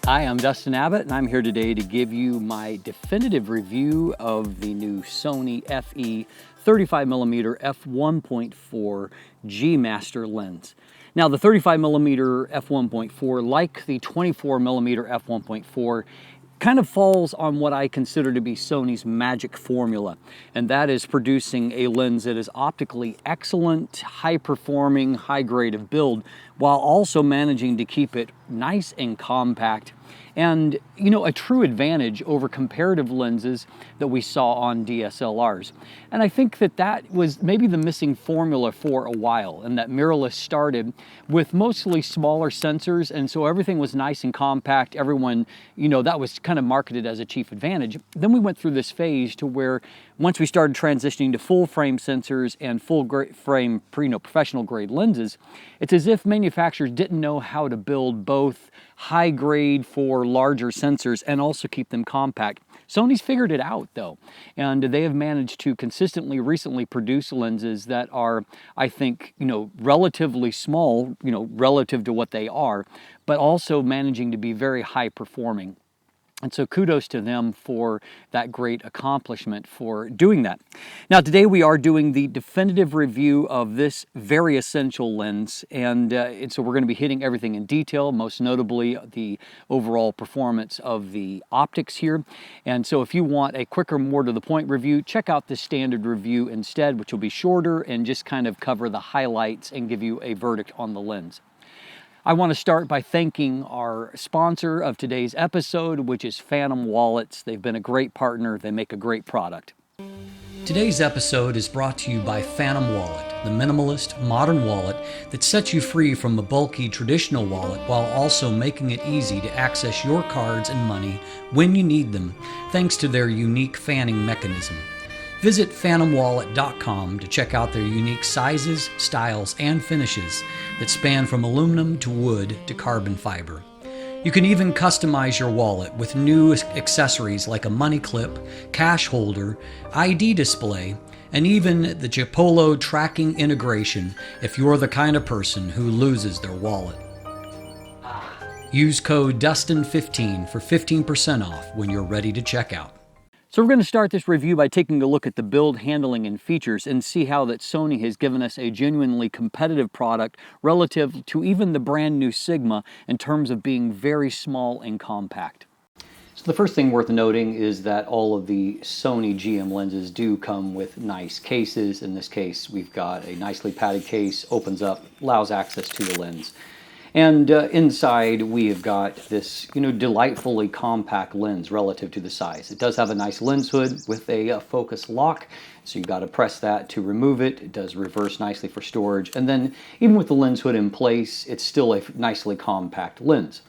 Hi, I'm Dustin Abbott, and I'm here today to give you my definitive review of the new Sony FE 35mm f1.4 G Master lens. Now, the 35mm f1.4, like the 24mm f1.4, kind of falls on what I consider to be Sony's magic formula, and that is producing a lens that is optically excellent, high-performing, high-grade of build, while also managing to keep it nice and compact, and a true advantage over comparative lenses that we saw on DSLRs. And I think that was maybe the missing formula for a while, and that mirrorless started with mostly smaller sensors, and so everything was nice and compact. Everyone, that was kind of marketed as a chief advantage. Then we went through this phase to where once we started transitioning to full frame sensors and full frame professional grade lenses, it's as if manufacturers didn't know how to build both high grade for larger sensors and also keep them compact. Sony's figured it out though, and they have managed to consistently recently produce lenses that are, I think, relatively small, relative to what they are, but also managing to be very high performing. And so kudos to them for that great accomplishment for doing that. Now today we are doing the definitive review of this very essential lens, and so we're going to be hitting everything in detail, most notably the overall performance of the optics here. And so if you want a quicker, more to the point review, check out the standard review instead, which will be shorter and just kind of cover the highlights and give you a verdict on the lens. I want to start by thanking our sponsor of today's episode, which is Phantom Wallets. They've been a great partner. They make a great product. Today's episode is brought to you by Phantom Wallet, the minimalist, modern wallet that sets you free from a bulky traditional wallet while also making it easy to access your cards and money when you need them, thanks to their unique fanning mechanism. Visit phantomwallet.com to check out their unique sizes, styles, and finishes that span from aluminum to wood to carbon fiber. You can even customize your wallet with new accessories like a money clip, cash holder, ID display, and even the Chipolo tracking integration if you're the kind of person who loses their wallet. Use code DUSTIN15 for 15% off when you're ready to check out. So we're going to start this review by taking a look at the build, handling, and features and see how that Sony has given us a genuinely competitive product relative to even the brand new Sigma in terms of being very small and compact. So the first thing worth noting is that all of the Sony GM lenses do come with nice cases. In this case, we've got a nicely padded case, opens up, allows access to the lens. And inside we have got this, delightfully compact lens relative to the size. It does have a nice lens hood with a focus lock, so you've got to press that to remove it. It does reverse nicely for storage. And then even with the lens hood in place, it's still a nicely compact lens.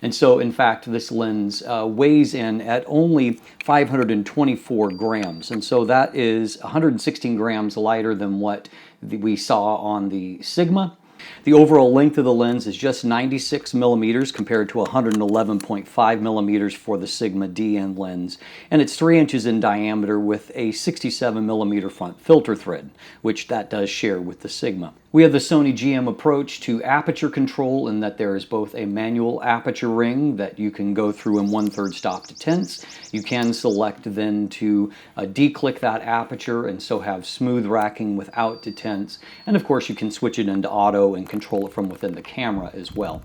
And so, in fact, this lens weighs in at only 524 grams. And so that is 116 grams lighter than what we saw on the Sigma. The overall length of the lens is just 96 millimeters compared to 111.5 millimeters for the Sigma DN lens, and it's 3 inches in diameter with a 67 millimeter front filter thread, which that does share with the Sigma. We have the Sony GM approach to aperture control in that there is both a manual aperture ring that you can go through in 1/3 stop to tense. You can select then to declick that aperture and so have smooth racking without detents. And of course you can switch it into auto and control it from within the camera as well.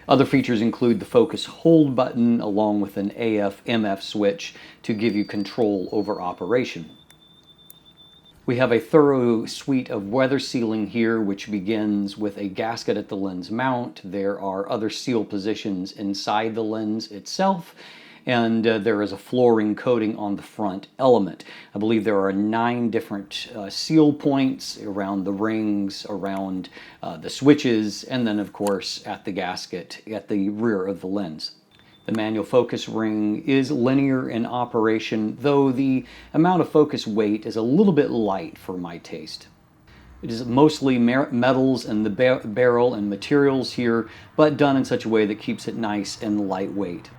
Other features include the focus hold button along with an AF/MF switch to give you control over operation. We have a thorough suite of weather sealing here, which begins with a gasket at the lens mount. There are other seal positions inside the lens itself, and there is a flooring coating on the front element. I believe there are 9 different seal points around the rings, around the switches, and then of course at the gasket at the rear of the lens. The manual focus ring is linear in operation, though the amount of focus weight is a little bit light for my taste. It is mostly metals and the barrel and materials here, but done in such a way that keeps it nice and lightweight.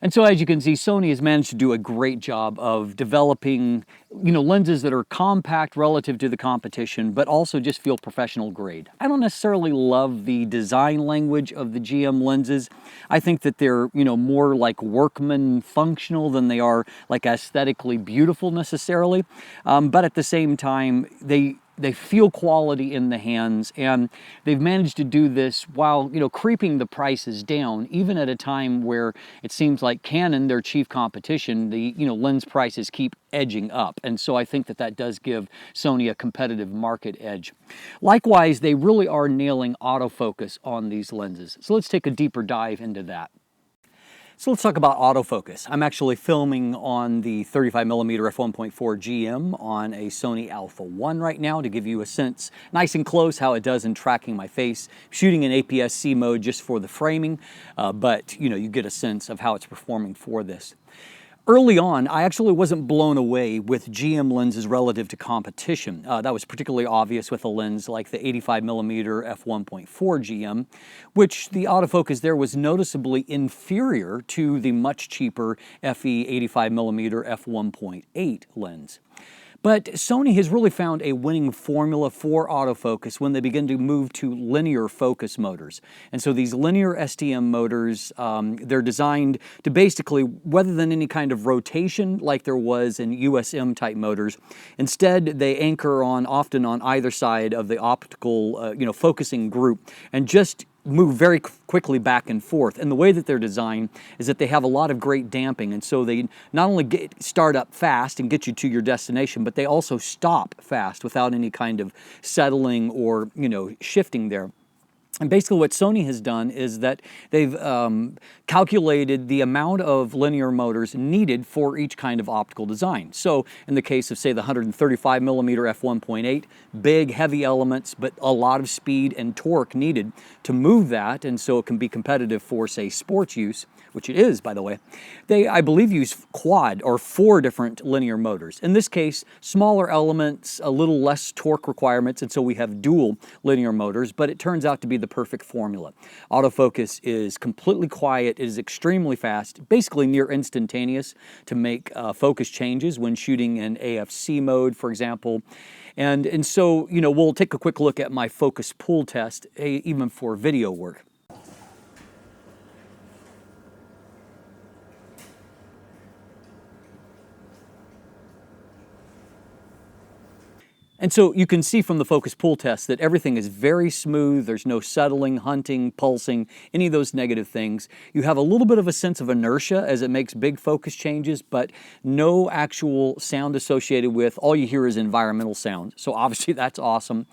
And so as you can see, Sony has managed to do a great job of developing, lenses that are compact relative to the competition, but also just feel professional grade. I don't necessarily love the design language of the GM lenses. I think that they're, more like workman functional than they are like aesthetically beautiful necessarily. But at the same time, they feel quality in the hands, and they've managed to do this while, creeping the prices down, even at a time where it seems like Canon, their chief competition, the, lens prices keep edging up. And so I think that that does give Sony a competitive market edge. Likewise, they really are nailing autofocus on these lenses. So let's take a deeper dive into that. So let's talk about autofocus. I'm actually filming on the 35mm F1.4 GM on a Sony Alpha 1 right now to give you a sense, nice and close, how it does in tracking my face. Shooting in APS-C mode just for the framing, but you get a sense of how it's performing for this. Early on, I actually wasn't blown away with GM lenses relative to competition. That was particularly obvious with a lens like the 85mm F1.4 GM, which the autofocus there was noticeably inferior to the much cheaper FE 85mm F1.8 lens. But Sony has really found a winning formula for autofocus when they begin to move to linear focus motors. And so these linear STM motors, they're designed to basically, rather than any kind of rotation like there was in USM type motors, instead they anchor often on either side of the optical, focusing group, and just move very quickly back and forth. And the way that they're designed is that they have a lot of great damping, and so they not only start up fast and get you to your destination, but they also stop fast without any kind of settling or shifting there. And basically what Sony has done is that they've calculated the amount of linear motors needed for each kind of optical design. So in the case of, say, the 135mm f1.8, big, heavy elements, but a lot of speed and torque needed to move that, and so it can be competitive for, say, sports use, which it is, by the way. They, I believe, use quad or 4 different linear motors. In this case, smaller elements, a little less torque requirements, and so we have dual linear motors, but it turns out to be the perfect formula. Autofocus is completely quiet, it is extremely fast, basically near instantaneous to make focus changes when shooting in AFC mode, for example. And so, we'll take a quick look at my focus pull test, even for video work. And so you can see from the focus pull test that everything is very smooth. There's no settling, hunting, pulsing, any of those negative things. You have a little bit of a sense of inertia as it makes big focus changes, but no actual sound associated with. All you hear is environmental sound. So obviously that's awesome.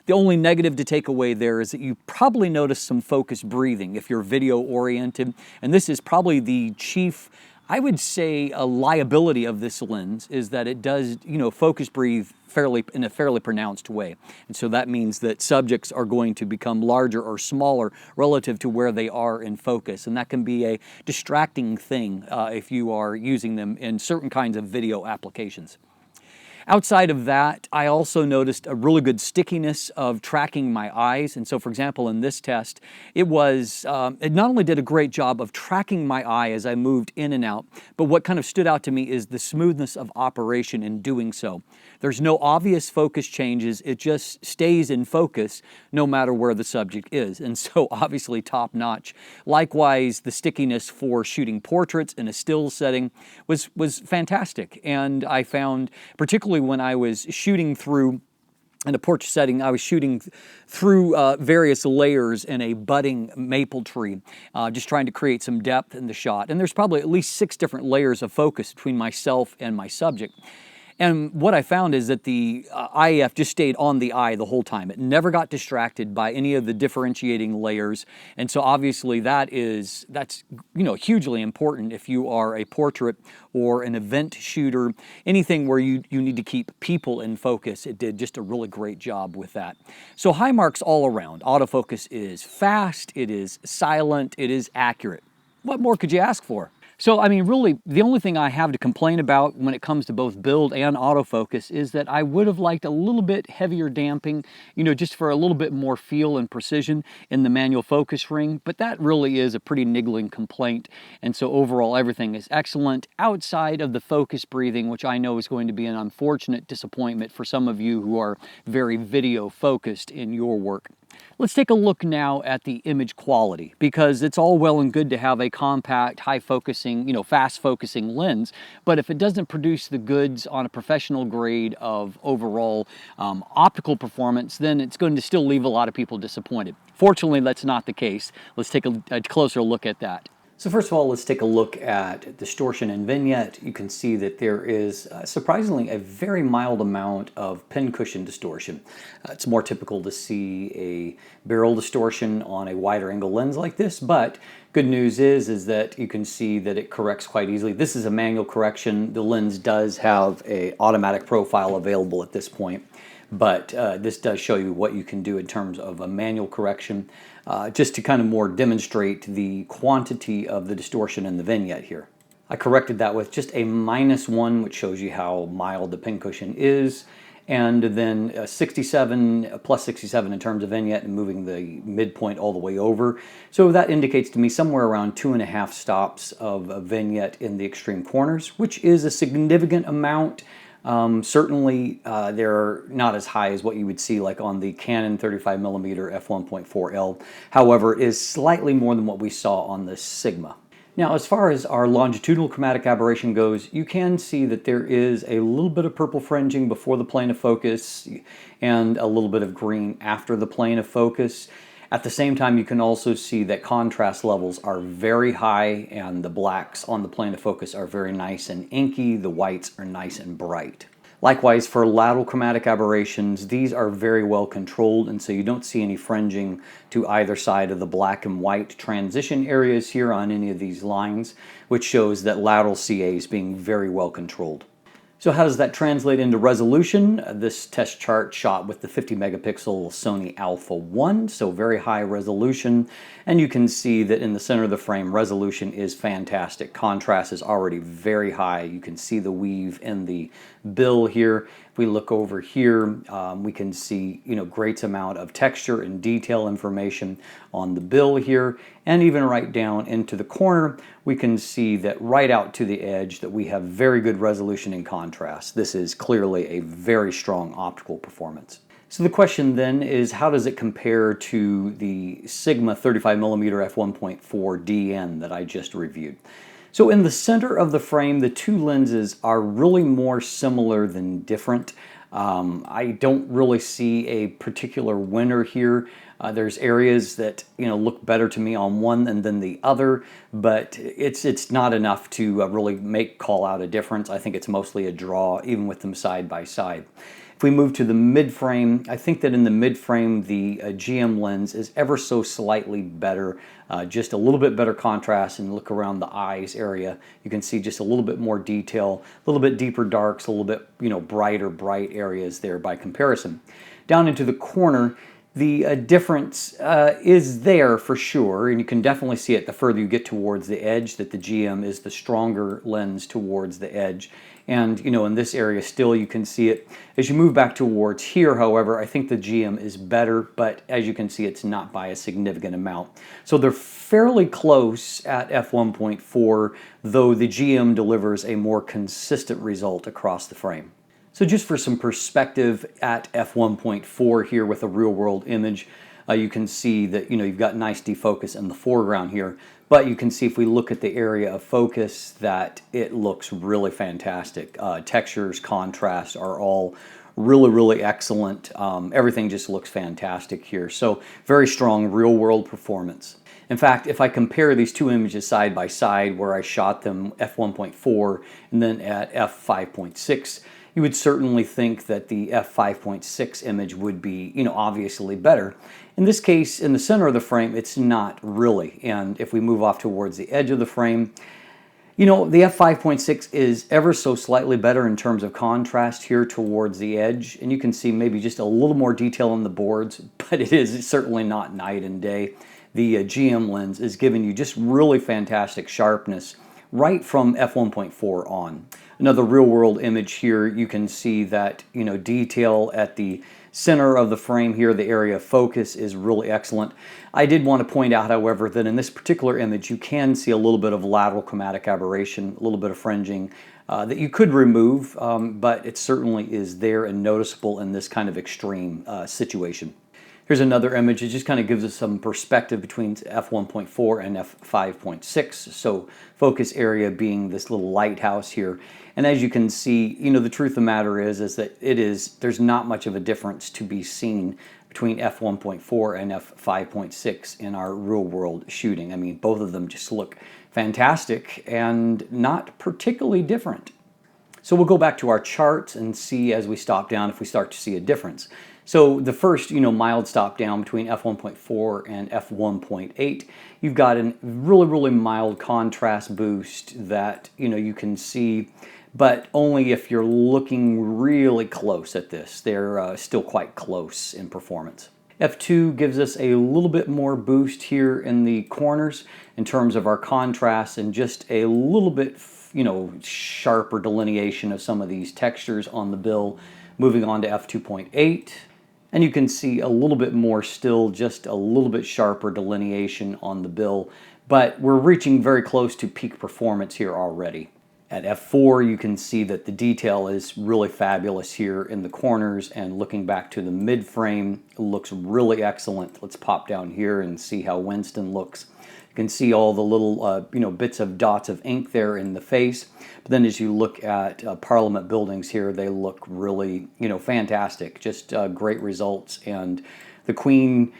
The only negative to take away there is that you probably notice some focus breathing if you're video oriented. And this is probably the chief, I would say, a liability of this lens is that it does, focus breathe in a fairly pronounced way. And so that means that subjects are going to become larger or smaller relative to where they are in focus. And that can be a distracting thing if you are using them in certain kinds of video applications. Outside of that, I also noticed a really good stickiness of tracking my eyes. And so, for example, in this test, it not only did a great job of tracking my eye as I moved in and out, but what kind of stood out to me is the smoothness of operation in doing so. There's no obvious focus changes. It just stays in focus no matter where the subject is. And so obviously top notch. Likewise, the stickiness for shooting portraits in a still setting was fantastic. And I found, particularly when I was shooting through in a portrait setting, I was shooting through various layers in a budding maple tree, just trying to create some depth in the shot. And there's probably at least 6 different layers of focus between myself and my subject. And what I found is that the IF just stayed on the eye the whole time. It never got distracted by any of the differentiating layers. And so obviously that's hugely important if you are a portrait or an event shooter, anything where you need to keep people in focus. It did just a really great job with that. So high marks all around. Autofocus is fast, it is silent, it is accurate. What more could you ask for? So, I mean, really, the only thing I have to complain about when it comes to both build and autofocus is that I would have liked a little bit heavier damping, you know, just for a little bit more feel and precision in the manual focus ring, but that really is a pretty niggling complaint. And so overall, everything is excellent outside of the focus breathing, which I know is going to be an unfortunate disappointment for some of you who are very video focused in your work. Let's take a look now at the image quality, because it's all well and good to have a compact, high focusing, you know, fast focusing lens, but if it doesn't produce the goods on a professional grade of overall optical performance, then it's going to still leave a lot of people disappointed. Fortunately, that's not the case. Let's take a closer look at that. So first of all, let's take a look at distortion and vignette. You can see that there is surprisingly a very mild amount of pincushion distortion. It's more typical to see a barrel distortion on a wider angle lens like this, but good news is that you can see that it corrects quite easily. This is a manual correction. The lens does have an automatic profile available at this point, but this does show you what you can do in terms of a manual correction, just to kind of more demonstrate the quantity of the distortion in the vignette here. I corrected that with just a -1, which shows you how mild the pincushion is, and then a 67, plus 67 in terms of vignette, and moving the midpoint all the way over. So that indicates to me somewhere around 2.5 stops of a vignette in the extreme corners, which is a significant amount. Certainly they're not as high as what you would see like on the Canon 35mm F1.4L. However, it is slightly more than what we saw on the Sigma. Now, as far as our longitudinal chromatic aberration goes, you can see that there is a little bit of purple fringing before the plane of focus and a little bit of green after the plane of focus. At the same time, you can also see that contrast levels are very high and the blacks on the plane of focus are very nice and inky. The whites are nice and bright. Likewise, for lateral chromatic aberrations, these are very well controlled, and so you don't see any fringing to either side of the black and white transition areas here on any of these lines, which shows that lateral CA is being very well controlled. So how does that translate into resolution? This test chart shot with the 50 megapixel Sony Alpha 1, so very high resolution. And you can see that in the center of the frame, resolution is fantastic. Contrast is already very high. You can see the weave in the bill here. If we look over here, we can see, you know, great amount of texture and detail information on the bill here. And even right down into the corner, we can see that right out to the edge that we have very good resolution and contrast. This is clearly a very strong optical performance. So the question then is, how does it compare to the Sigma 35mm f1.4 DN that I just reviewed? So in the center of the frame, the two lenses are really more similar than different. I don't really see a particular winner here. There's areas that, you know, look better to me on one than the other, but it's not enough to really call out a difference. I think it's mostly a draw, even with them side by side. If we move to the mid frame, I think that in the mid frame the GM lens is ever so slightly better, just a little bit better contrast, and look around the eyes area. You can see just a little bit more detail, a little bit deeper darks, a little bit, you know, brighter bright areas there by comparison. Down into the corner, the difference is there for sure, and you can definitely see it the further you get towards the edge, that the GM is the stronger lens towards the edge. And, you know, in this area still you can see it. As you move back towards here, however, I think the GM is better, but as you can see, it's not by a significant amount. So they're fairly close at f1.4, though the GM delivers a more consistent result across the frame. So just for some perspective at f1.4 here with a real-world image, you can see that, you know, you've got nice defocus in the foreground here, but you can see if we look at the area of focus that it looks really fantastic. Textures, contrast are all really excellent. Everything just looks fantastic here. So very strong real-world performance. In fact, if I compare these two images side by side, where I shot them f1.4 and then at f5.6, you would certainly think that the f5.6 image would be, you know, obviously better. In this case, in the center of the frame, it's not really. And if we move off towards the edge of the frame, you know, the f5.6 is ever so slightly better in terms of contrast here towards the edge. And you can see maybe just a little more detail on the boards, but it is certainly not night and day. The GM lens is giving you just really fantastic sharpness right from f1.4 on. Another real world image here, you can see that, detail at the center of the frame here, the area of focus is really excellent. I did want to point out, however, that in this particular image you can see a little bit of lateral chromatic aberration, a little bit of fringing that you could remove, but it certainly is there and noticeable in this kind of extreme situation. Here's another image. It just kind of gives us some perspective between f1.4 and f5.6. So focus area being this little lighthouse here. And as you can see, the truth of the matter is that there's not much of a difference to be seen between f1.4 and f5.6 in our real world shooting. I mean, both of them just look fantastic and not particularly different. So we'll go back to our charts and see as we stop down if we start to see a difference. So the first, mild stop down between f1.4 and f1.8, you've got a really, really mild contrast boost that, you can see, but only if you're looking really close at this. They're still quite close in performance. F2 gives us a little bit more boost here in the corners in terms of our contrast and just a little bit, sharper delineation of some of these textures on the bill. Moving on to f2.8. And you can see a little bit more still, just a little bit sharper delineation on the bill, but we're reaching very close to peak performance here already. At f4, you can see that the detail is really fabulous here in the corners, and looking back to the mid frame, it looks really excellent. Let's pop down here and see how Winston looks. You can see all the little, bits of dots of ink there in the face. But then as you look at Parliament buildings here, they look really, fantastic. Just great results. And the Queen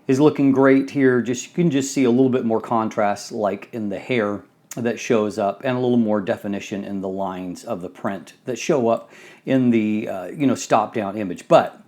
is looking great here. You can just see a little bit more contrast, like in the hair that shows up, and a little more definition in the lines of the print that show up in the, stop down image. But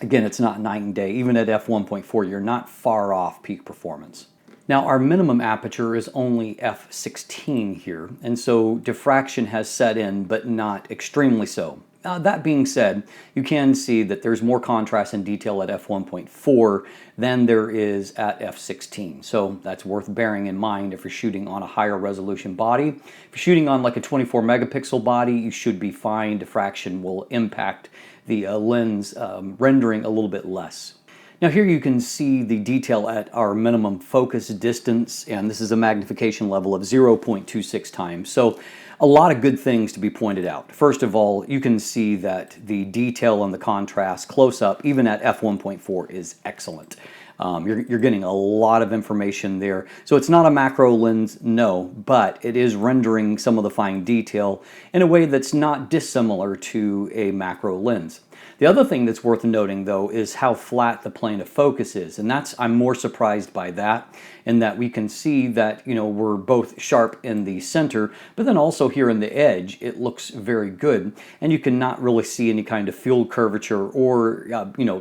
again, it's not night and day. Even at f1.4, you're not far off peak performance. Now, our minimum aperture is only f16 here, and so diffraction has set in, but not extremely so. That being said, you can see that there's more contrast and detail at f1.4 than there is at f16. So that's worth bearing in mind if you're shooting on a higher resolution body. If you're shooting on like a 24 megapixel body, you should be fine. Diffraction will impact the lens rendering a little bit less. Now here you can see the detail at our minimum focus distance, and this is a magnification level of 0.26 times. So a lot of good things to be pointed out. First of all, you can see that the detail and the contrast close up, even at f1.4, is excellent. You're getting a lot of information there. So it's not a macro lens, no, but it is rendering some of the fine detail in a way that's not dissimilar to a macro lens. The other thing that's worth noting, though, is how flat the plane of focus is, and I'm more surprised by that, in that we can see that, we're both sharp in the center, but then also here in the edge, it looks very good, and you cannot really see any kind of field curvature or,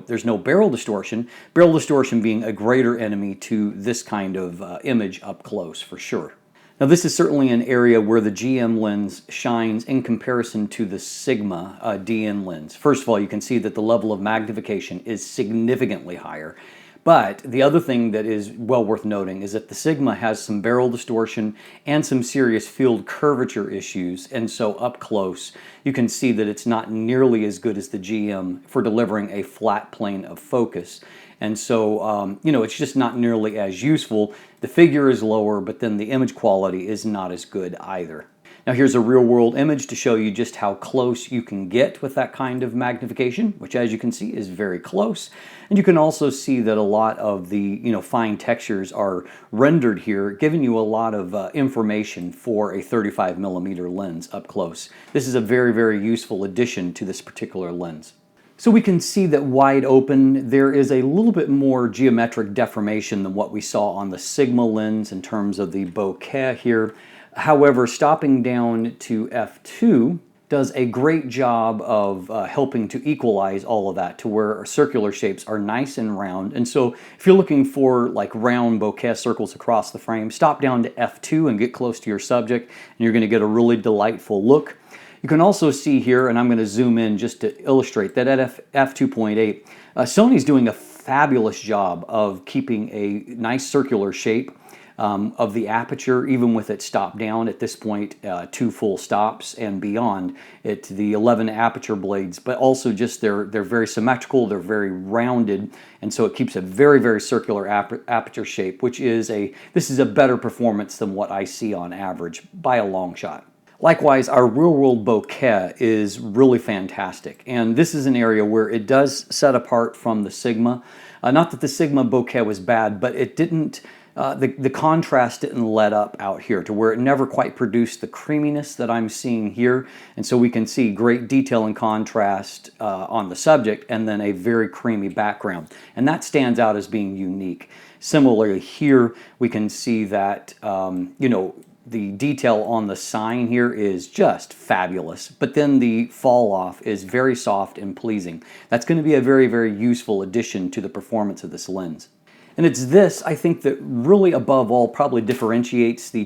there's no barrel distortion. Barrel distortion being a greater enemy to this kind of image up close, for sure. Now this is certainly an area where the GM lens shines in comparison to the Sigma DN lens. First of all, you can see that the level of magnification is significantly higher. But the other thing that is well worth noting is that the Sigma has some barrel distortion and some serious field curvature issues, and so up close you can see that it's not nearly as good as the GM for delivering a flat plane of focus. And so, it's just not nearly as useful. The figure is lower, but then the image quality is not as good either. Now here's a real-world image to show you just how close you can get with that kind of magnification, which as you can see is very close. And you can also see that a lot of the fine textures are rendered here, giving you a lot of information for a 35mm lens up close. This is a very, very useful addition to this particular lens. So we can see that wide open, there is a little bit more geometric deformation than what we saw on the Sigma lens in terms of the bokeh here. However, stopping down to f2 does a great job of helping to equalize all of that to where our circular shapes are nice and round. And so if you're looking for like round bokeh circles across the frame, stop down to f2 and get close to your subject, and you're going to get a really delightful look. You can also see here, and I'm going to zoom in just to illustrate that at f2.8, Sony's doing a fabulous job of keeping a nice circular shape. of the aperture, even with it stopped down at this point, 2 full stops and beyond. The 11 aperture blades, but also just they're very symmetrical, they're very rounded, and so it keeps a very, very circular aperture shape, which is this is a better performance than what I see on average by a long shot. Likewise, our real-world bokeh is really fantastic, and this is an area where it does set apart from the Sigma. Not that the Sigma bokeh was bad, but it didn't, the contrast didn't let up out here to where it never quite produced the creaminess that I'm seeing here, and so we can see great detail and contrast on the subject, and then a very creamy background, and that stands out as being unique. Similarly here, we can see that, you know, the detail on the sign here is just fabulous, but then the fall off is very soft and pleasing. That's going to be a very, very useful addition to the performance of this lens. And it's this, I think, that really above all probably differentiates the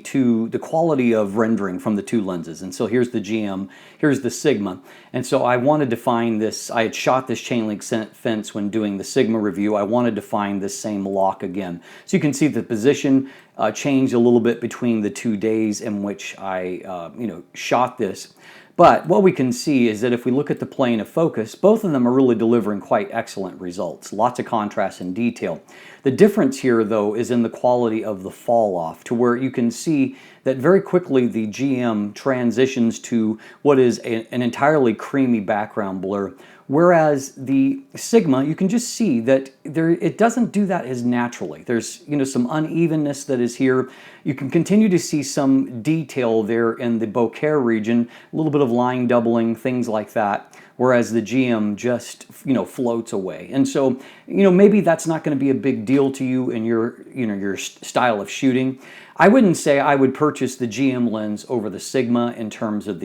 quality of rendering from the two lenses. And so here's the GM, here's the Sigma. And so I wanted to find this, I had shot this chain link fence when doing the Sigma review. I wanted to find this same lock again. So you can see the position changed a little bit between the 2 days in which I shot this. But what we can see is that if we look at the plane of focus, both of them are really delivering quite excellent results. Lots of contrast and detail. The difference here, though, is in the quality of the fall off, to where you can see that very quickly the GM transitions to what is an entirely creamy background blur, whereas the Sigma, you can just see that it doesn't do that as naturally. There's some unevenness that is here. You can continue to see some detail there in the bokeh region, a little bit of line doubling, things like that, whereas the GM just floats away. And so maybe that's not going to be a big deal to you in your style of shooting. I wouldn't say I would purchase the GM lens over the Sigma in terms of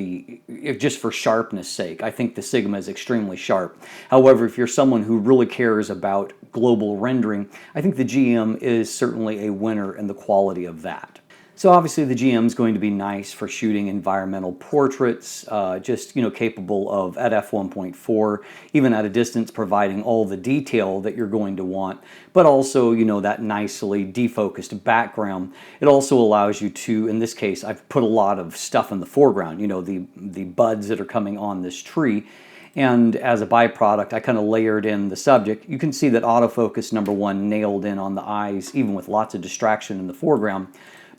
just for sharpness sake. I think the Sigma is extremely sharp. However, if you're someone who really cares about global rendering, I think the GM is certainly a winner in the quality of that. So obviously the GM is going to be nice for shooting environmental portraits, just capable of at f1.4, even at a distance, providing all the detail that you're going to want, but also that nicely defocused background. It also allows you to, in this case, I've put a lot of stuff in the foreground, the buds that are coming on this tree. And as a byproduct, I kind of layered in the subject. You can see that autofocus, number one, nailed in on the eyes, even with lots of distraction in the foreground.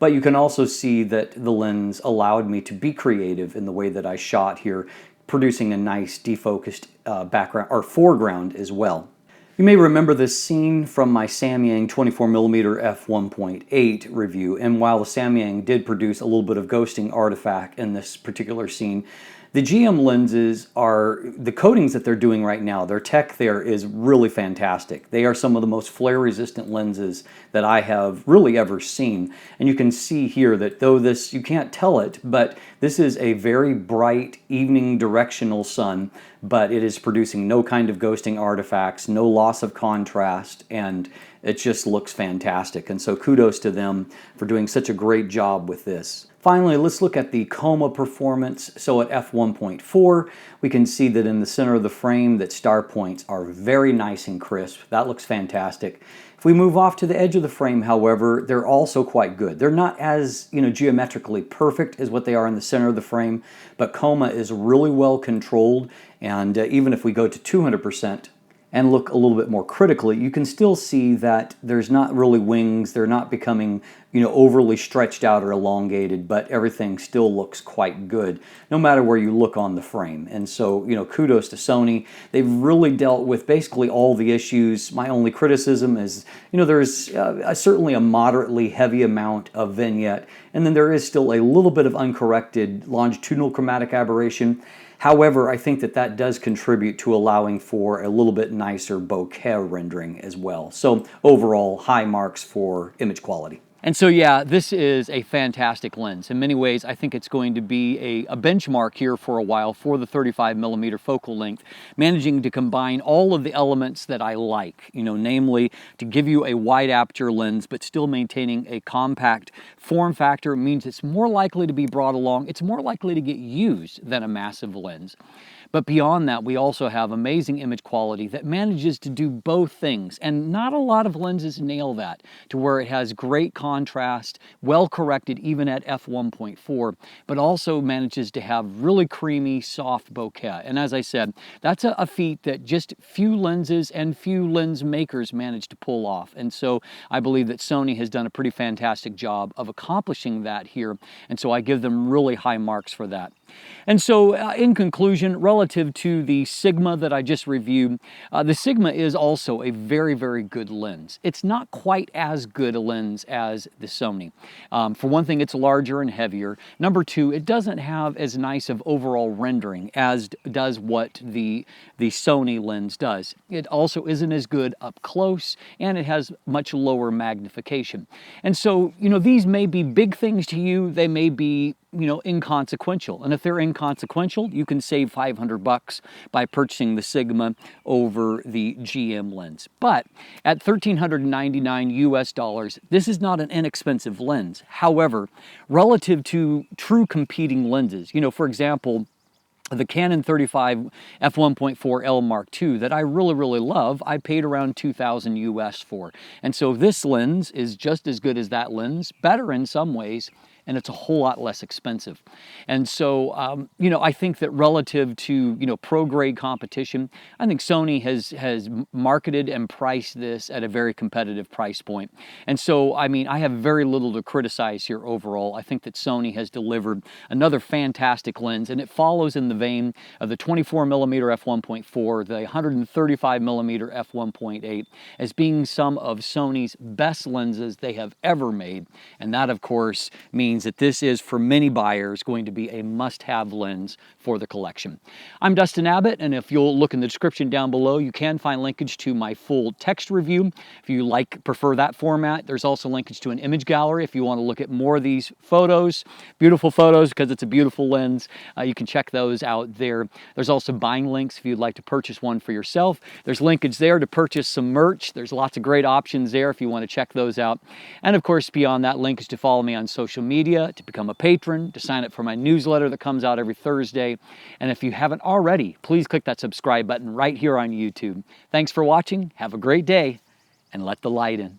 But you can also see that the lens allowed me to be creative in the way that I shot here, producing a nice defocused background or foreground as well. You may remember this scene from my Samyang 24mm f1.8 review, and while the Samyang did produce a little bit of ghosting artifact in this particular scene, the GM lenses the coatings that they're doing right now, their tech there is really fantastic. They are some of the most flare resistant lenses that I have really ever seen. And you can see here that though you can't tell it, but this is a very bright evening directional sun, but it is producing no kind of ghosting artifacts, no loss of contrast, and it just looks fantastic. And so kudos to them for doing such a great job with this. Finally, let's look at the coma performance. So at f1.4, we can see that in the center of the frame that star points are very nice and crisp. That looks fantastic. If we move off to the edge of the frame, however, they're also quite good. They're not as geometrically perfect as what they are in the center of the frame, but coma is really well controlled, and even if we go to 200%, and look a little bit more critically, you can still see that there's not really wings, they're not becoming overly stretched out or elongated, but everything still looks quite good, no matter where you look on the frame. And so, kudos to Sony. They've really dealt with basically all the issues. My only criticism is, there's certainly a moderately heavy amount of vignette, and then there is still a little bit of uncorrected longitudinal chromatic aberration. However, I think that does contribute to allowing for a little bit nicer bokeh rendering as well. So overall, high marks for image quality. And so yeah, this is a fantastic lens. In many ways, I think it's going to be a benchmark here for a while for the 35mm focal length, managing to combine all of the elements that I like, namely to give you a wide aperture lens, but still maintaining a compact form factor. It means it's more likely to be brought along. It's more likely to get used than a massive lens. But beyond that, we also have amazing image quality that manages to do both things. And not a lot of lenses nail that to where it has great contrast, well corrected even at f1.4, but also manages to have really creamy, soft bokeh. And as I said, that's a feat that just few lenses and few lens makers manage to pull off. And so I believe that Sony has done a pretty fantastic job of accomplishing that here. And so I give them really high marks for that. And so in conclusion, relative to the Sigma that I just reviewed, the Sigma is also a very, very good lens. It's not quite as good a lens as the Sony. For one thing, it's larger and heavier. Number two, it doesn't have as nice of overall rendering as does what the Sony lens does. It also isn't as good up close, and it has much lower magnification. And so, you know, these may be big things to you. They may be, you know, inconsequential. And if they're inconsequential, you can save $500 by purchasing the Sigma over the GM lens. But at $1,399 US, this is not an inexpensive lens. However, relative to true competing lenses, you know, for example, the Canon 35 f1.4 L Mark II that I really, really love, I paid around $2,000 US for. And so this lens is just as good as that lens, better in some ways, and it's a whole lot less expensive. And so, you know, I think that relative to, you know, pro-grade competition, I think Sony has marketed and priced this at a very competitive price point. And so, I mean, I have very little to criticize here overall. I think that Sony has delivered another fantastic lens, and it follows in the vein of the 24mm f1.4, the 135mm f1.8, as being some of Sony's best lenses they have ever made. And that, of course, means that this is, for many buyers, going to be a must-have lens for the collection. I'm Dustin Abbott, and if you'll look in the description down below, you can find linkage to my full text review. If you prefer that format, there's also linkage to an image gallery if you want to look at more of these photos, beautiful photos, because it's a beautiful lens. You can check those out there. There's also buying links if you'd like to purchase one for yourself. There's linkage there to purchase some merch. There's lots of great options there if you want to check those out. And of course, beyond that, linkage to follow me on social media, to become a patron, to sign up for my newsletter that comes out every Thursday. And if you haven't already, please click that subscribe button right here on YouTube. Thanks for watching. Have a great day, and let the light in.